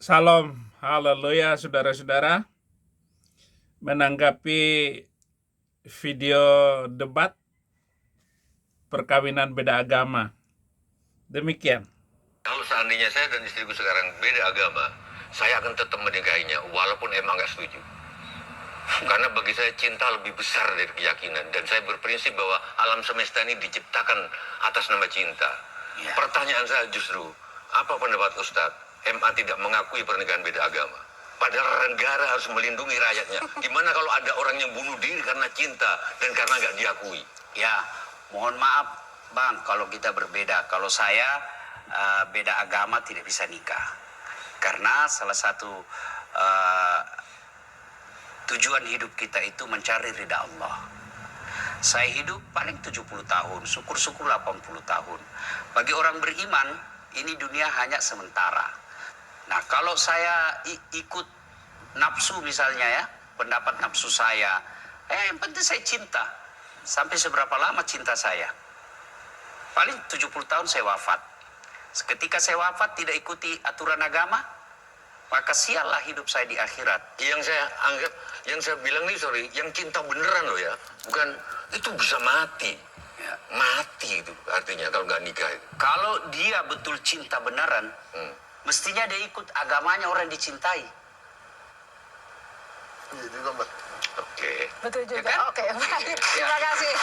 Salam, haleluya saudara-saudara. Menanggapi video debat perkawinan beda agama. Demikian. Kalau seandainya saya dan istriku sekarang beda agama, saya akan tetap menikahinya walaupun emang nggak setuju. Karena bagi saya cinta lebih besar dari keyakinan, dan saya berprinsip bahwa alam semesta ini diciptakan atas nama cinta. Ya. Pertanyaan saya justru, apa pendapat Ustadz? MA tidak mengakui pernikahan beda agama. Padahal negara harus melindungi rakyatnya. Gimana kalau ada orang yang bunuh diri karena cinta dan karena nggak diakui? Ya, mohon maaf Bang, kalau kita berbeda. Kalau saya beda agama tidak bisa nikah. Karena salah satu tujuan hidup kita itu mencari ridha Allah. Saya hidup paling 70 tahun, syukur-syukur 80 tahun. Bagi orang beriman, ini dunia hanya sementara. Nah, kalau saya ikut nafsu misalnya ya, pendapat nafsu saya, yang penting saya cinta. Sampai seberapa lama cinta saya? Paling 70 tahun saya wafat. Ketika saya wafat tidak ikuti aturan agama, maka siallah hidup saya di akhirat. Yang saya anggap, yang saya bilang nih sorry, yang cinta beneran loh ya, bukan itu bisa mati. Ya. Mati itu artinya kalau nggak nikah itu. Kalau dia betul cinta beneran, mestinya dia ikut agamanya orang dicintai. Iya juga Mbak. Oke. Betul juga. Ya kan? Oke, baik. Terima kasih.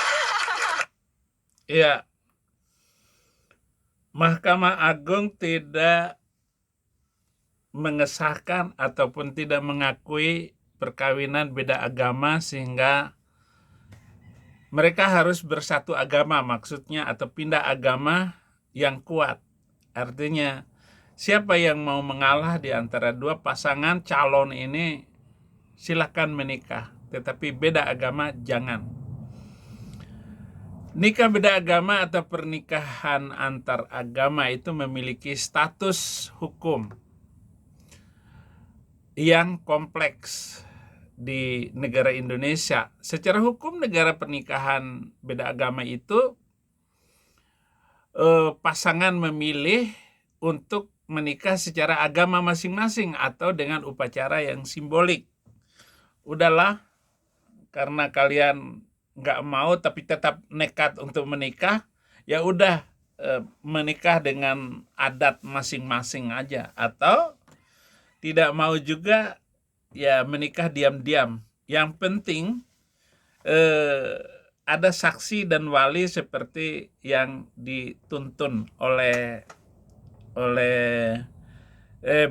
Iya. Mahkamah Agung tidak mengesahkan ataupun tidak mengakui perkawinan beda agama sehingga mereka harus bersatu agama maksudnya, atau pindah agama yang kuat. Artinya siapa yang mau mengalah di antara dua pasangan calon ini silakan menikah, tetapi beda agama jangan. Nikah beda agama atau pernikahan antar agama itu memiliki status hukum yang kompleks di negara Indonesia. Secara hukum negara pernikahan beda agama itu pasangan memilih untuk menikah secara agama masing-masing atau dengan upacara yang simbolik. Udahlah, karena kalian nggak mau tapi tetap nekat untuk menikah, ya udah menikah dengan adat masing-masing aja, atau tidak mau juga ya menikah diam-diam. Yang penting ada saksi dan wali seperti yang dituntun oleh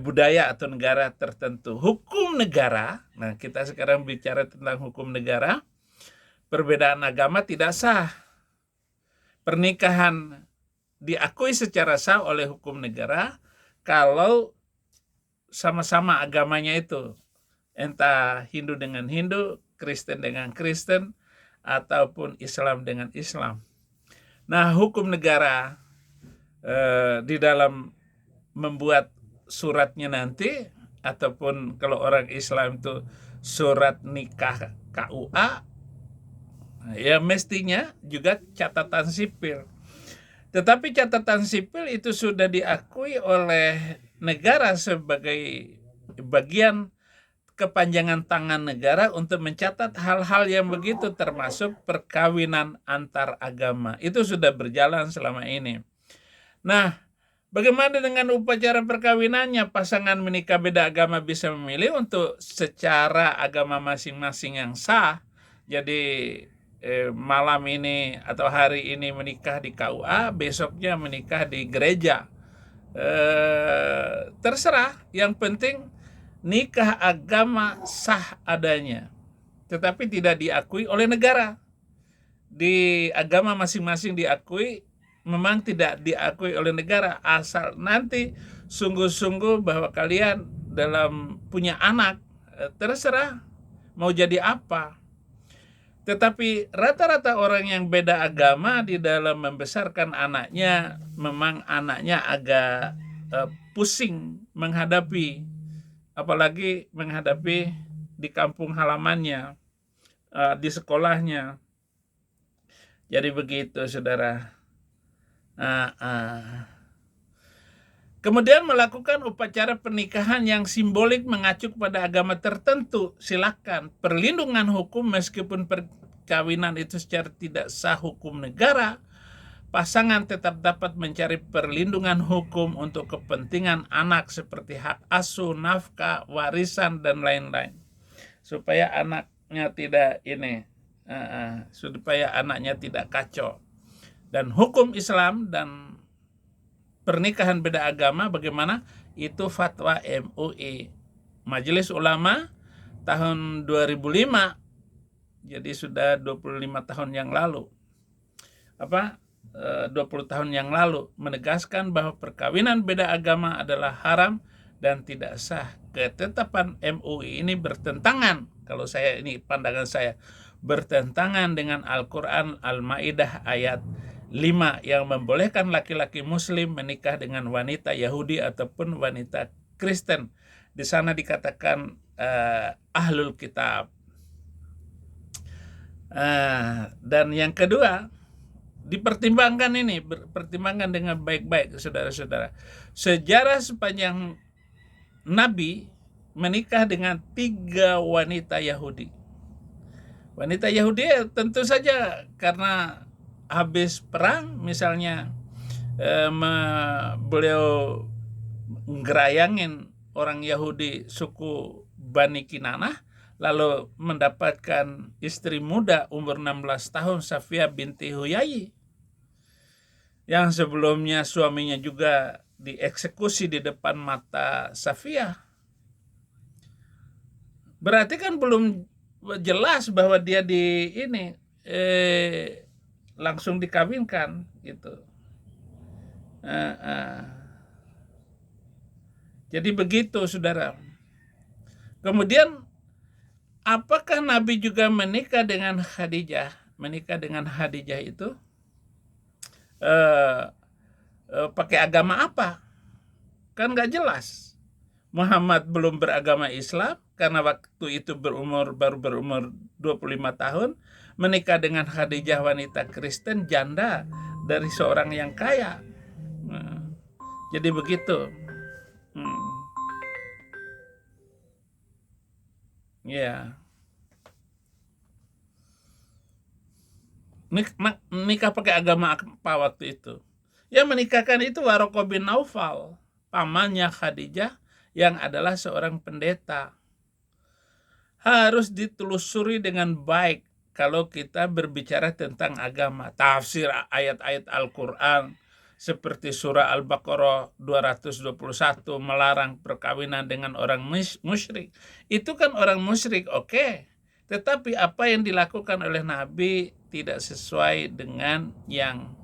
budaya atau negara tertentu. Hukum negara, nah kita sekarang bicara tentang hukum negara. Perbedaan agama tidak sah. Pernikahan diakui secara sah oleh hukum negara kalau sama-sama agamanya itu, entah Hindu dengan Hindu, Kristen dengan Kristen, ataupun Islam dengan Islam. Nah, hukum negara di dalam membuat suratnya nanti, ataupun kalau orang Islam itu surat nikah KUA, ya mestinya juga catatan sipil. Tetapi catatan sipil itu sudah diakui oleh negara sebagai bagian kepanjangan tangan negara untuk mencatat hal-hal yang begitu, termasuk perkawinan antar agama. Itu sudah berjalan selama ini. Nah, bagaimana dengan upacara perkawinannya? Pasangan menikah beda agama bisa memilih untuk secara agama masing-masing yang sah. Jadi malam ini atau hari ini menikah di KUA, besoknya menikah di gereja. Terserah, yang penting nikah agama sah adanya, tetapi tidak diakui oleh negara. Di agama masing-masing diakui, memang tidak diakui oleh negara, asal nanti sungguh-sungguh bahwa kalian dalam punya anak, terserah mau jadi apa. Tetapi rata-rata orang yang beda agama di dalam membesarkan anaknya, memang anaknya agak pusing menghadapi, apalagi menghadapi di kampung halamannya, di sekolahnya. Jadi begitu, saudara. Kemudian melakukan upacara pernikahan yang simbolik mengacu kepada agama tertentu, silakan. Perlindungan hukum meskipun perkawinan itu secara tidak sah hukum negara, pasangan tetap dapat mencari perlindungan hukum untuk kepentingan anak seperti hak asuh, nafkah, warisan, dan lain-lain. Supaya anaknya tidak supaya anaknya tidak kacau. Dan hukum Islam dan pernikahan beda agama bagaimana? Itu fatwa MUI, Majelis Ulama tahun 2005. Jadi sudah 25 tahun yang lalu. 20 tahun yang lalu menegaskan bahwa perkawinan beda agama adalah haram dan tidak sah. Ketetapan MUI ini bertentangan, kalau saya ini pandangan saya, bertentangan dengan Al-Quran Al-Maidah ayat 5 yang membolehkan laki-laki muslim menikah dengan wanita Yahudi ataupun wanita Kristen. Di sana dikatakan ahlul kitab. Dan yang kedua, dipertimbangkan ini, pertimbangkan dengan baik-baik saudara-saudara. Sejarah sepanjang Nabi menikah dengan 3 wanita Yahudi. Wanita Yahudi tentu saja karena habis perang misalnya beliau ngerayangin orang Yahudi suku Bani Kinanah, lalu mendapatkan istri muda umur 16 tahun Safiyah binti Huyai yang sebelumnya suaminya juga dieksekusi di depan mata Safiyah. Berarti kan belum jelas bahwa dia langsung dikawinkan gitu. Jadi begitu saudara. Kemudian apakah Nabi juga menikah dengan Khadijah? Menikah dengan Khadijah itu pakai agama apa? Kan gak jelas. Muhammad belum beragama Islam karena waktu itu baru berumur 25 tahun. Menikah dengan Khadijah wanita Kristen janda dari seorang yang kaya. Jadi begitu. Ya. Nikah pakai agama apa waktu itu? Yang menikahkan itu Waraqah bin Naufal, pamannya Khadijah yang adalah seorang pendeta. Harus ditelusuri dengan baik kalau kita berbicara tentang agama. Tafsir ayat-ayat Al-Quran seperti surah Al-Baqarah 221 melarang perkawinan dengan orang musyrik. Itu kan orang musyrik, oke. Tetapi apa yang dilakukan oleh Nabi tidak sesuai dengan yang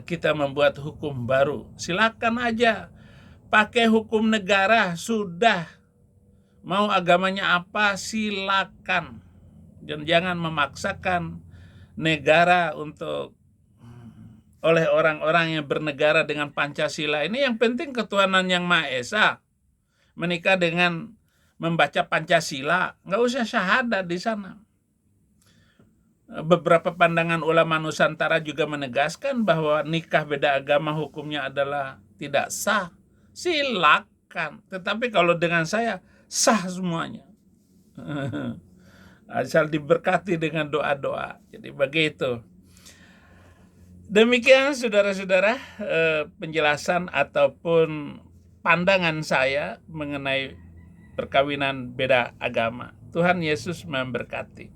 kita membuat hukum baru. Silakan aja pakai hukum negara, sudah. Mau agamanya apa, silakan. Dan jangan memaksakan negara oleh orang-orang yang bernegara dengan Pancasila. Ini yang penting ketuhanan yang Maha Esa. Menikah dengan membaca Pancasila, nggak usah syahadat di sana. Beberapa pandangan ulama Nusantara juga menegaskan bahwa nikah beda agama hukumnya adalah tidak sah. Silakan. Tetapi kalau dengan saya, sah semuanya. Asal diberkati dengan doa-doa. Jadi begitu. Demikian saudara-saudara penjelasan ataupun pandangan saya mengenai perkawinan beda agama. Tuhan Yesus memberkati.